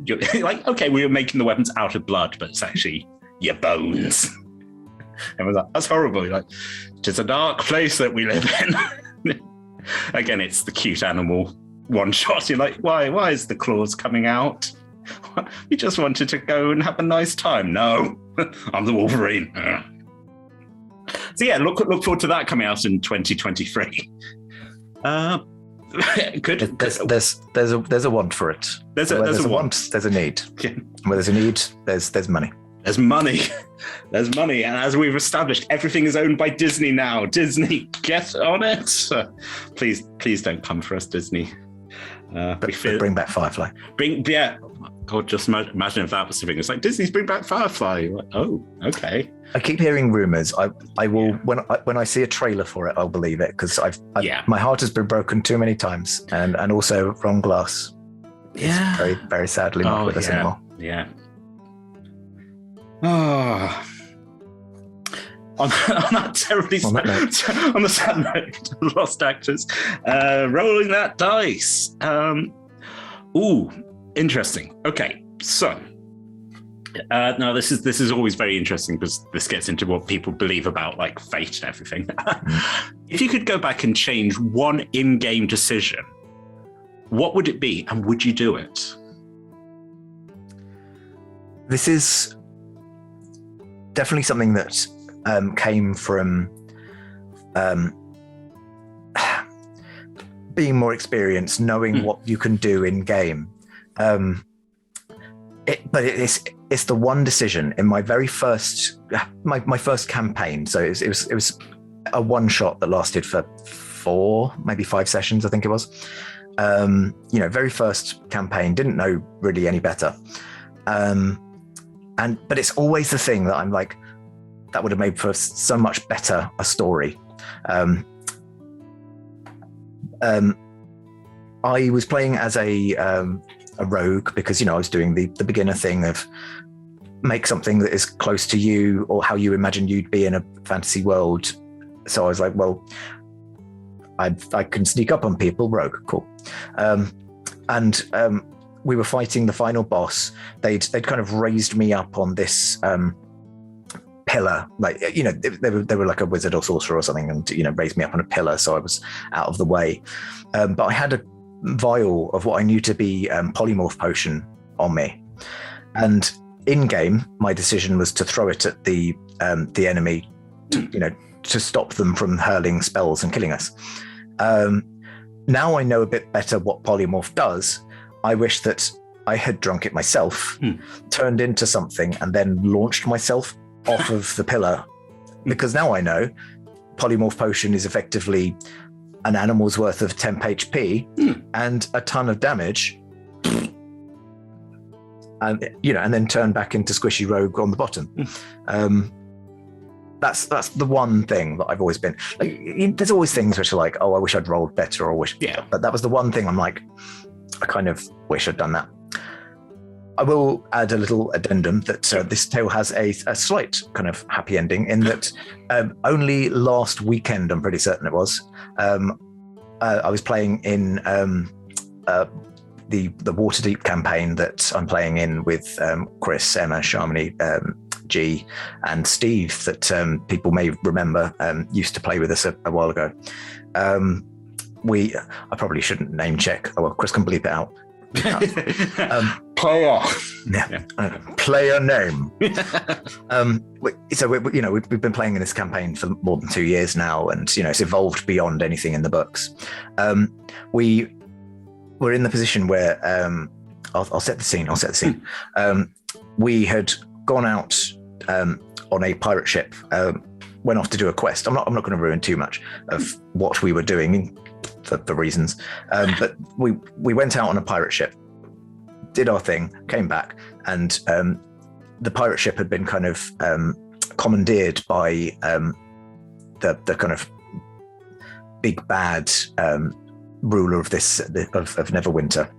okay, we were making the weapons out of blood, but it's actually your bones. And was like, that's horrible. You're like, it's a dark place that we live in. Again, it's the cute animal one shot. You're like, why is the claws coming out? We just wanted to go and have a nice time. No, I'm the Wolverine. So yeah, look forward to that coming out in 2023. Good. There's a want for it. There's a want. There's a need. Yeah. Where there's a need, there's money. There's money. There's money, and as we've established, everything is owned by Disney now. Disney, get on it. Please don't come for us, Disney. Bring back Firefly. God, just imagine if that was the thing. It's like Disney's bring back Firefly. Like, oh, okay. I keep hearing rumors. I will when I see a trailer for it, I'll believe it because my heart has been broken too many times, and also Ron Glass. Yeah, very very sadly not with us anymore. Yeah. Oh. On that terribly on the sad note, lost actors, rolling that dice. Interesting. Okay, so now this is always very interesting because this gets into what people believe about like fate and everything. If you could go back and change one in-game decision, what would it be, and would you do it? This is definitely something that came from being more experienced, knowing what you can do in game. It's the one decision in my very first my first campaign. So it was a one shot that lasted for 4, maybe 5 sessions, I think it was. Very first campaign, didn't know really any better. But it's always the thing that I'm like, that would have made for so much better a story. I was playing as a rogue because, I was doing the beginner thing of make something that is close to you or how you imagine you'd be in a fantasy world. So I was like, well, I can sneak up on people, rogue, cool. We were fighting the final boss. They'd kind of raised me up on this pillar, like, they were like a wizard or sorcerer or something, and raised me up on a pillar, so I was out of the way. But I had a vial of what I knew to be polymorph potion on me, and in game, my decision was to throw it at the enemy, to stop them from hurling spells and killing us. Now I know a bit better what polymorph does. I wish that I had drunk it myself, turned into something, and then launched myself off of the pillar, because now I know polymorph potion is effectively an animal's worth of temp HP and a ton of damage, and then turn back into squishy rogue on the bottom. That's the one thing that I've always been like. There's always things which are like, oh, I wish I'd rolled better, or wish, but that was the one thing I'm like, I kind of wish I'd done that. I will add a little addendum that this tale has a slight kind of happy ending in that only last weekend, I'm pretty certain it was, I was playing in the Waterdeep campaign that I'm playing in with Chris, Emma, Sharmini, G, and Steve, that people may remember used to play with us a while ago. I probably shouldn't name check. Oh, well, Chris can bleep it out. Player. Player name. So we've been playing in this campaign for more than 2 years now, and it's evolved beyond anything in the books. We were in the position where I'll set the scene. We had gone out on a pirate ship, went off to do a quest. I'm not going to ruin too much of what we were doing for reasons, but we went out on a pirate ship, did our thing, came back, and the pirate ship had been kind of commandeered by the kind of big bad ruler of Neverwinter.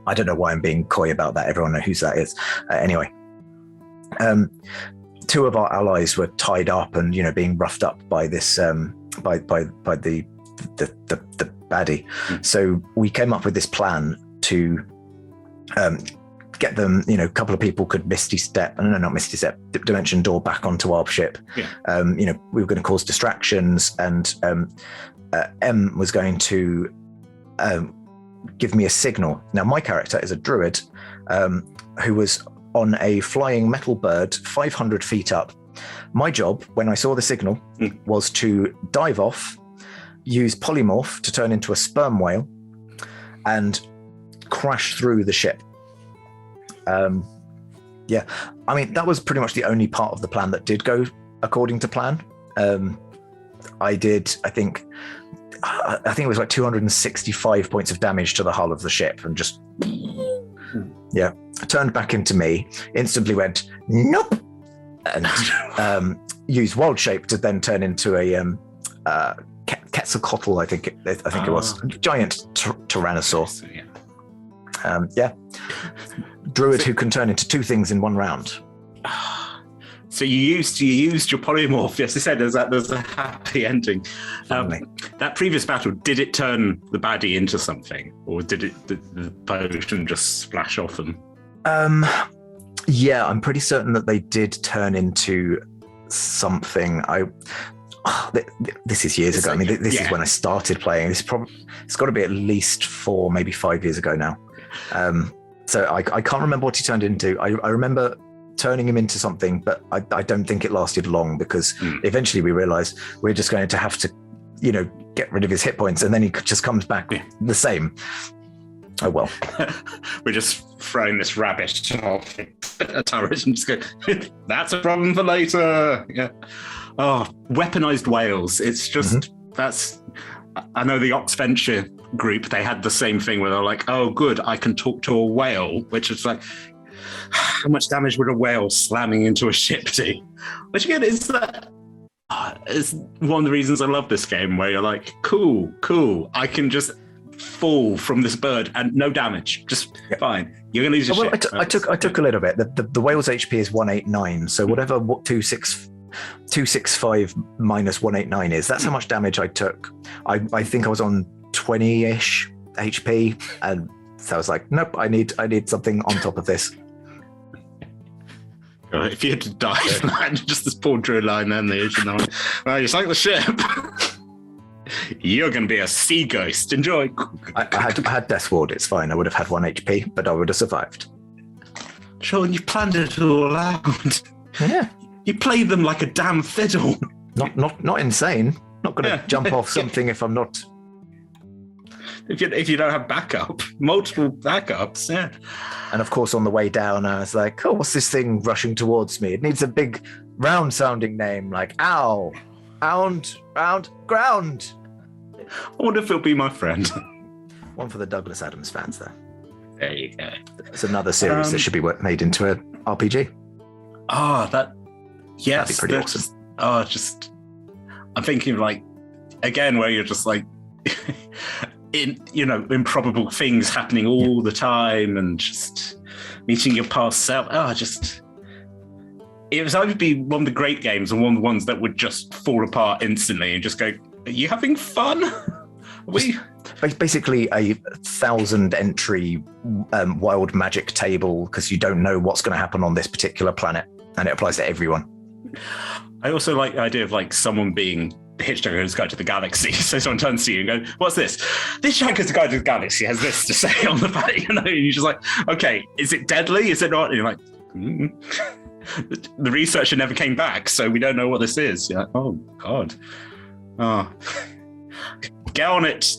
I don't know why I'm being coy about that. Everyone knows who that is. Anyway, 2 of our allies were tied up and being roughed up by this by the baddie. So we came up with this plan to get them, a couple of people could dimension door back onto our ship. We were going to cause distractions, and M was going to give me a signal. Now my character is a druid who was on a flying metal bird 500 feet up. My job, when I saw the signal, was to dive off, use polymorph to turn into a sperm whale, and crash through the ship. I mean, that was pretty much the only part of the plan that did go according to plan. I think it was like 265 points of damage to the hull of the ship, and just turned back into me, instantly went nope, and used wild shape to then turn into a Quetzalcoatl, I think it was giant tyrannosaur. Druid who can turn into 2 things in 1 round. So you used your polymorph. Yes, I said there's a happy ending. That previous battle, did it turn the baddie into something, or did the potion just splash off them? I'm pretty certain that they did turn into something. This is years ago. I mean, this is when I started playing. It's got to be at least 4, maybe 5 years ago now. So I can't remember what he turned into. I remember turning him into something, but I don't think it lasted long because eventually we realized we're just going to have to, get rid of his hit points, and then he just comes back the same. Oh, well. We're just throwing this rabbit off a turret and just go, that's a problem for later. Yeah. Oh, weaponized whales. It's just, I know the Oxventure group, they had the same thing where they're like, oh, good, I can talk to a whale, which is like, how much damage would a whale slamming into a ship do? Which again is one of the reasons I love this game, where you're like, cool, I can just fall from this bird and no damage, just fine. You're gonna lose your ship. I took a little bit. The whale's HP is 189, so whatever 265 minus 189 is, that's how much damage I took. I think I was on 20-ish HP, and so I was like, nope, I need something on top of this. If you had to die for that, just this poor drill line then, well, you sank the ship. You're going to be a sea ghost. Enjoy. I had Death Ward. It's fine. I would have had 1 HP, but I would have survived. Shaun, you planned it all out. Yeah. You played them like a damn fiddle. Not insane. Not going to jump off something if I'm not. If you don't have backup, multiple backups, yeah. And of course, on the way down, I was like, oh, what's this thing rushing towards me? It needs a big round-sounding name, like ow, round, ground. I wonder if it'll be my friend. One for the Douglas Adams fans there. There you go. It's another series that should be made into an RPG. Yes. That'd be pretty awesome. I'm thinking like, again, where you're just like, improbable things happening all the time and just meeting your past self. It was either be one of the great games or one of the ones that would just fall apart instantly and just go, are you having fun? Basically a 1,000 entry wild magic table, because you don't know what's going to happen on this particular planet, and it applies to everyone. I also like the idea of like someone being the Hitchhiker's Guide to the Galaxy. So someone turns to you and goes, what's this? This Hitchhiker's Guide to the Galaxy has this to say on the back, and you're just like, okay, is it deadly? Is it not? And you're like, the researcher never came back, so we don't know what this is. You're like, oh God. Oh, get on it,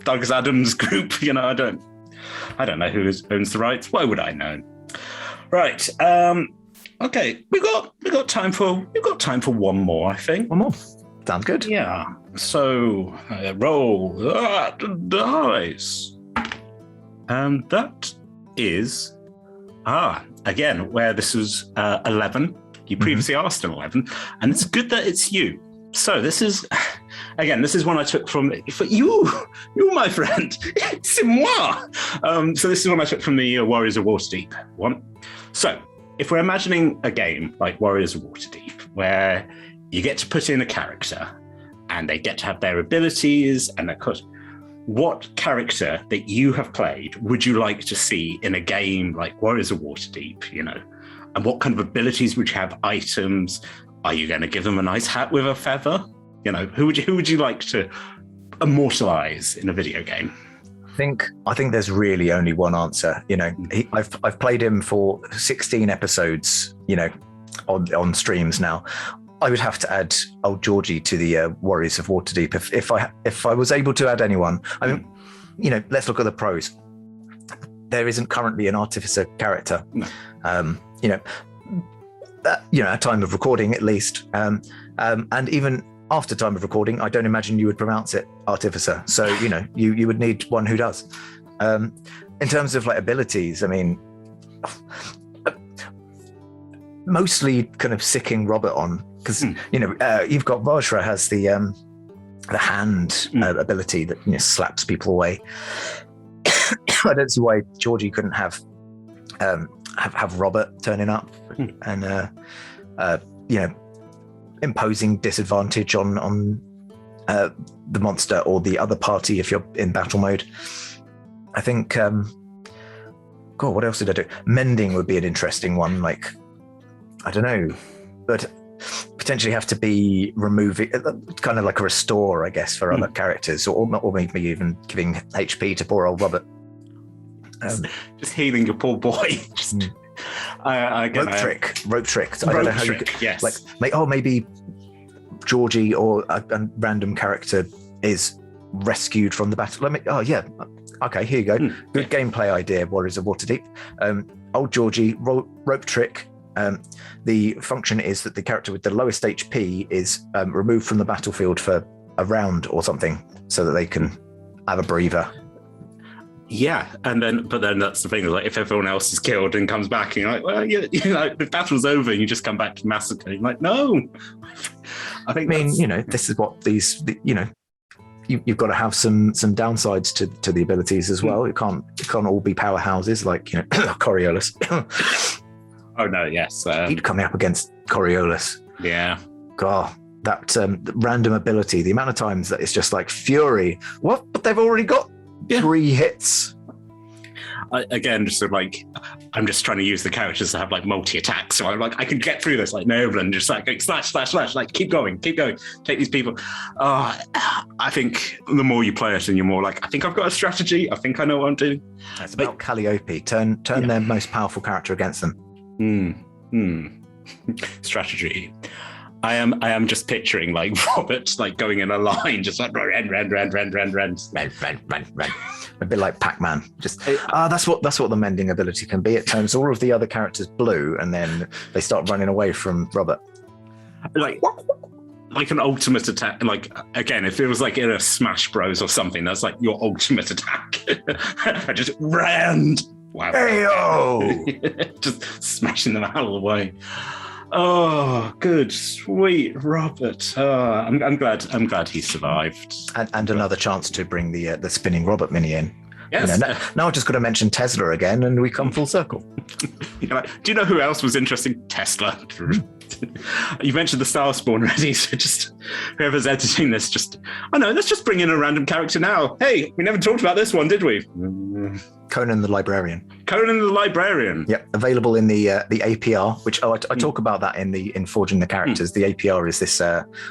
Douglas Adams group. I don't know who owns the rights. Why would I know? Right. Okay. We got time for one more, I think. One more. Sounds good. Yeah. So roll that dice. And that is again where this was 11. You previously asked an 11, and it's good that it's you. So this is one I took from for you, my friend. C'est moi. So this is one I took from the Warriors of Waterdeep one. So if we're imagining a game like Warriors of Waterdeep, where you get to put in a character and they get to have their abilities and their cut, what character that you have played would you like to see in a game like Warriors of Waterdeep? And what kind of abilities would you have? Items? Are you going to give them a nice hat with a feather? Who would you like to immortalize in a video game? I think there's really only one answer. I've played him for 16 episodes, on streams now. I would have to add old Georgie to the Warriors of Waterdeep if I was able to add anyone. I mean, let's look at the pros. There isn't currently an artificer character. No. At time of recording at least, and even after time of recording, I don't imagine you would pronounce it artificer. So you would need one who does. In terms of like abilities, I mean, mostly kind of sicking Robert on, because you've got Vajra has the hand ability that slaps people away. I don't see why Georgie couldn't have Robert turning up and imposing disadvantage on the monster or the other party if you're in battle mode. I think God, what else did I do? Mending would be an interesting one. Like, I don't know, but potentially have to be removing, kind of like a restore, I guess, for other characters, or maybe even giving HP to poor old Robert. Just healing your poor boy. Rope trick. I don't know how you could, yes. Maybe Georgie or a random character is rescued from the battle. Okay, here you go. Good gameplay idea, Warriors of Waterdeep. Old Georgie, rope trick. The function is that the character with the lowest HP is removed from the battlefield for a round or something, so that they can have a breather. Yeah, but then that's the thing. Like, if everyone else is killed and comes back, and you're like, well, the battle's over, and you just come back to massacre. You're like, no. This is what you've got to have some downsides to the abilities as well. It can't all be powerhouses like Coriolis. Oh no, yes. Keep coming up against Coriolis. Yeah. God, that random ability. The amount of times that it's just like Fury. What? But they've already got 3 hits. I'm just trying to use the characters to have like multi-attacks. So I'm like, I can get through this like Nolan, just like slash, like keep going, take these people. I think the more you play it and you're more like, I think I've got a strategy. I think I know what I'm doing. It's about Calliope. Turn their most powerful character against them. Strategy. I am just picturing like Robert like going in a line, just like run. A bit like Pac-Man. That's what the mending ability can be. It turns all of the other characters blue, and then they start running away from Robert. Like an ultimate attack. Like again, if it was like in a Smash Bros or something, that's like your ultimate attack. I just ran. Wow. Hey-o! Just smashing them out of the way. Oh, good, sweet Robert. I'm glad he survived. And another chance to bring the spinning Robert mini in. Yes. Now I've just got to mention Tesla again, and we come full circle. Do you know who else was interesting? Tesla. You mentioned the Starspawn already, so just whoever's editing this, let's just bring in a random character now. Hey, we never talked about this one, did we? Conan the Librarian. Yep, available in the APR, which I talk about that in Forging the Characters. The APR is this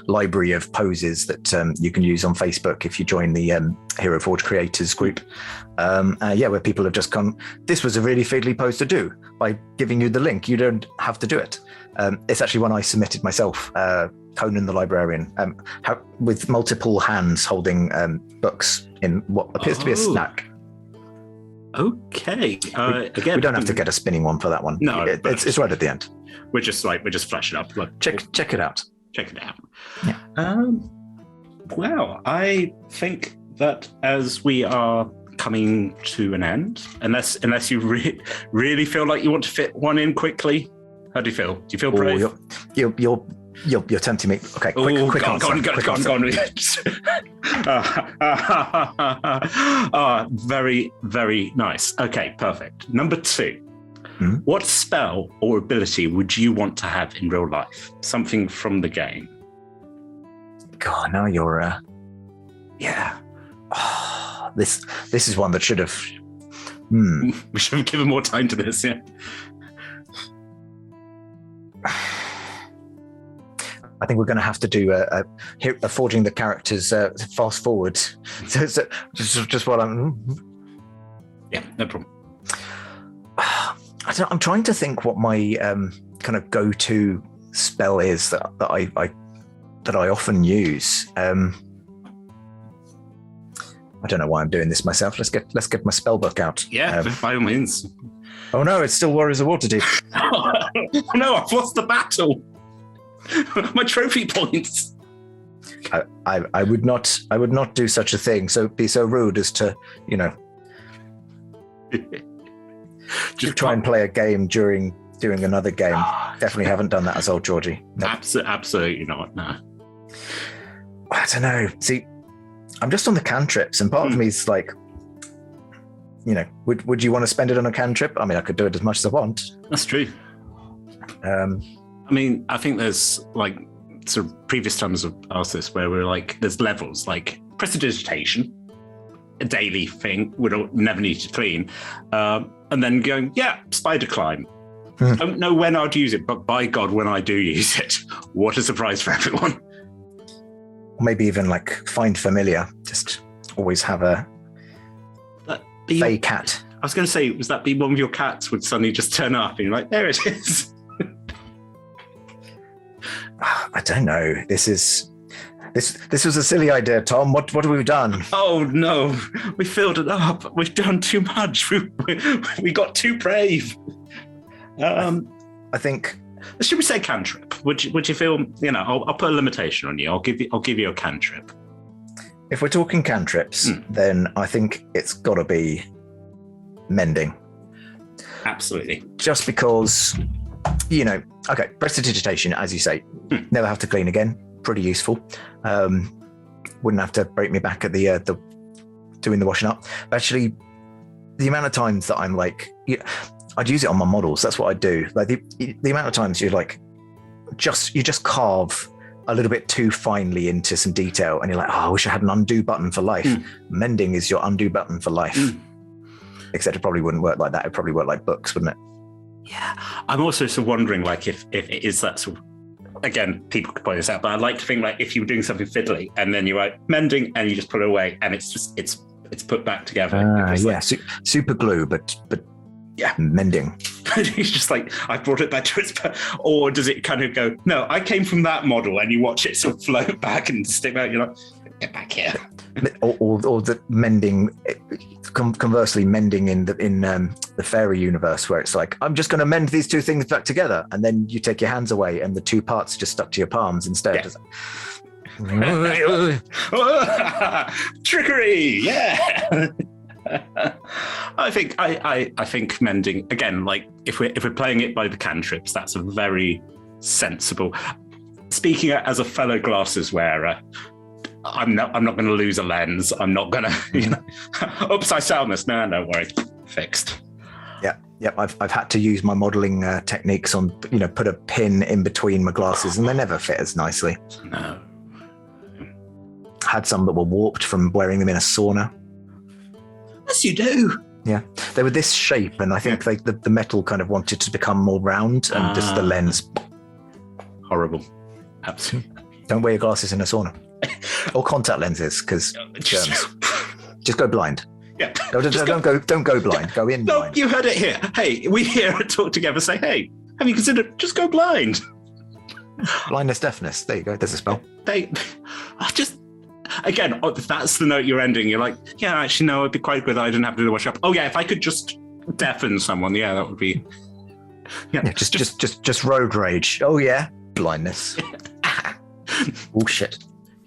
library of poses that you can use on Facebook if you join the Hero Forge Creators group. Where people have just come. This was a really fiddly pose to do. By giving you the link, you don't have to do it. It's actually one I submitted myself. Conan the Librarian, with multiple hands holding books in what appears to be a snack. Okay. Again, we don't have to get a spinning one for that one. No, it's right at the end. We're just flashing up. Check it out. Check it out. Yeah. Well, I think that as we are coming to an end, unless you really feel like you want to fit one in quickly, how do you feel? Do you feel brave? You're tempting me. Okay, quick answer. Very, very nice. Okay, perfect. Number 2. What spell or ability would you want to have in real life? Something from the game. God, now you're this is one that should have we should have given more time to this, yeah. I think we're going to have to do a Forging the Characters fast forward. So just what I'm. Yeah, no problem. I'm trying to think what my kind of go-to spell is that I often use. I don't know why I'm doing this myself. Let's get my spell book out. Yeah, by all means. Oh no, it's still Warriors of Waterdeep. Oh no, I've lost the battle. My trophy points. I would not do such a thing. So be so rude as to, just try and play a game during doing another game. Definitely haven't done that as old Georgie. No. Absolutely not. No. I don't know. See, I'm just on the cantrips, and part of me is like, would you want to spend it on a cantrip? I mean, I could do it as much as I want. That's true. I think there's like sort of previous times of asked this where we're like, there's levels like prestidigitation, a daily thing, we don't never need to clean, and then going, spider climb. Don't know when I'd use it, but by God, when I do use it, what a surprise for everyone. Maybe even like find familiar. Just always have a fey cat was going to say, was that be one of your cats would suddenly just turn up and you're like, there it is? I don't know. This was a silly idea, Tom. What have we done? Oh no, we filled it up. We've done too much. We got too brave. I think. Should we say cantrip? Would you feel? I'll put a limitation on you. I'll give you a cantrip. If we're talking cantrips, then I think it's got to be mending. Absolutely. Just because, okay, prestidigitation, as you say, never have to clean again. Pretty useful. Wouldn't have to break me back at the doing the washing up. But actually, the amount of times that I'm like, I'd use it on my models. That's what I do. Like the amount of times you just carve a little bit too finely into some detail, and you're like, oh, I wish I had an undo button for life. Mending is your undo button for life. Except it probably wouldn't work like that. It'd probably work like books, wouldn't it? Yeah. I'm also sort of wondering, like, if it is that sort of, again, people could point this out, but I'd like to think, like, if you were doing something fiddly and then you write mending and you just put it away and it's put back together. Yeah, super glue, but yeah, mending. It's just like, I brought it back to its, or does it kind of go, no, I came from that model, and you watch it sort of float back and stick out, you're like, get back here. Or the mending, conversely, mending in the fairy universe, where it's like, I'm just going to mend these two things back together, and then you take your hands away and the two parts just stuck to your palms instead. Yeah. Trickery, yeah. I think mending, again, like if we're playing it by the cantrips, that's a very sensible. Speaking as a fellow glasses wearer, I'm not going to lose a lens. I'm not going to, oops, I sound this. No, don't worry, fixed. Yeah. I've had to use my modelling techniques on, put a pin in between my glasses, and they never fit as nicely. No. Had some that were warped from wearing them in a sauna. Yes, you do. Yeah, they were this shape, and I think the metal kind of wanted to become more round, and just the lens. Horrible. Absolutely. Don't wear your glasses in a sauna. Or contact lenses, because germs. Just go blind. Yeah. Don't go blind. Go in blind. You heard it here. Hey, we here at Talk Together say, hey, have you considered just go blind? Blindness, deafness. There you go. There's a spell. Again, if that's the note you're ending, you're like, yeah, actually, no, it'd be quite good. I didn't have to do the wash up. Oh yeah, if I could just deafen someone, yeah, that would be. Yeah, just road rage. Oh yeah, blindness. Oh shit.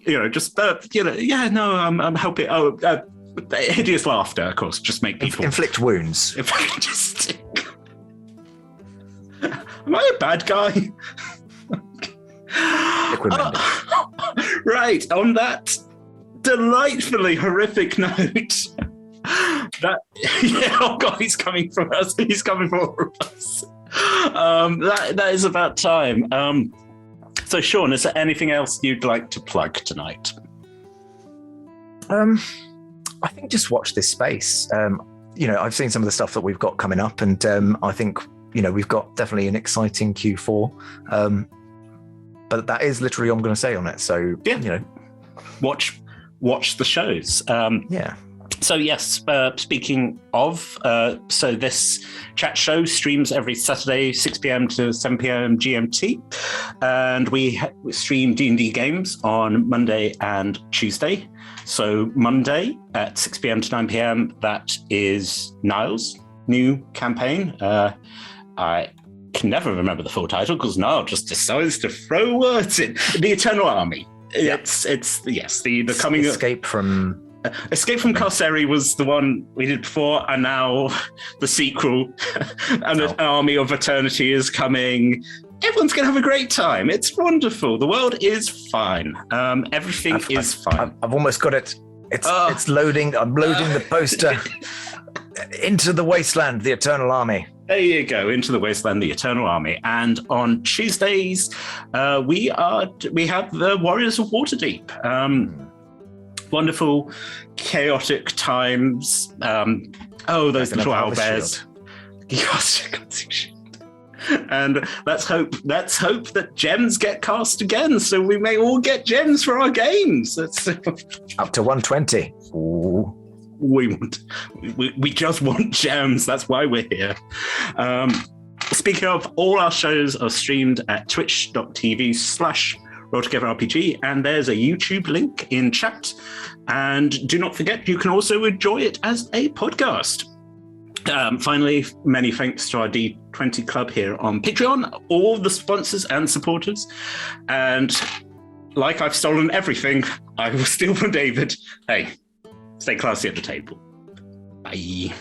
I'm helping. Oh, hideous laughter, of course. Just make people inflict wounds. If I can just. Am I a bad guy? Right, on that delightfully horrific note, oh god, he's coming from us. He's coming for all of us. That is about time. So, Shaun, is there anything else you'd like to plug tonight? I think just watch this space. I've seen some of the stuff that we've got coming up, and I think we've got definitely an exciting Q4. But that is literally all I'm going to say on it. So yeah, watch the shows. Yeah. So yes, speaking of, so this chat show streams every Saturday, 6 p.m. to 7 p.m. GMT, and we stream D&D games on Monday and Tuesday. So Monday at 6 p.m. to 9 p.m. that is Niall's new campaign. I can never remember the full title because Niall just decides to throw words in. The Eternal Army. Yeah. It's the coming Escape from Carceri was the one we did before, and now the sequel, and an Army of Eternity is coming. Everyone's going to have a great time. It's wonderful. The world is fine. Everything is fine. I've almost got it. It's loading. I'm loading the poster. Into the Wasteland, the Eternal Army. There you go, Into the Wasteland, the Eternal Army. And on Tuesdays, we have the Warriors of Waterdeep. Wonderful, chaotic times. Those little owlbears. And let's hope that gems get cast again, so we may all get gems for our games. That's up to 120. Ooh. all we want. We just want gems. That's why we're here. Speaking of, all our shows are streamed at twitch.tv/RollTogetherRPG, and there's a YouTube link in chat. And do not forget, you can also enjoy it as a podcast. Finally, many thanks to our D20 Club here on Patreon, all the sponsors and supporters. And like I've stolen everything, I will steal from David. Hey, stay classy at the table. Bye.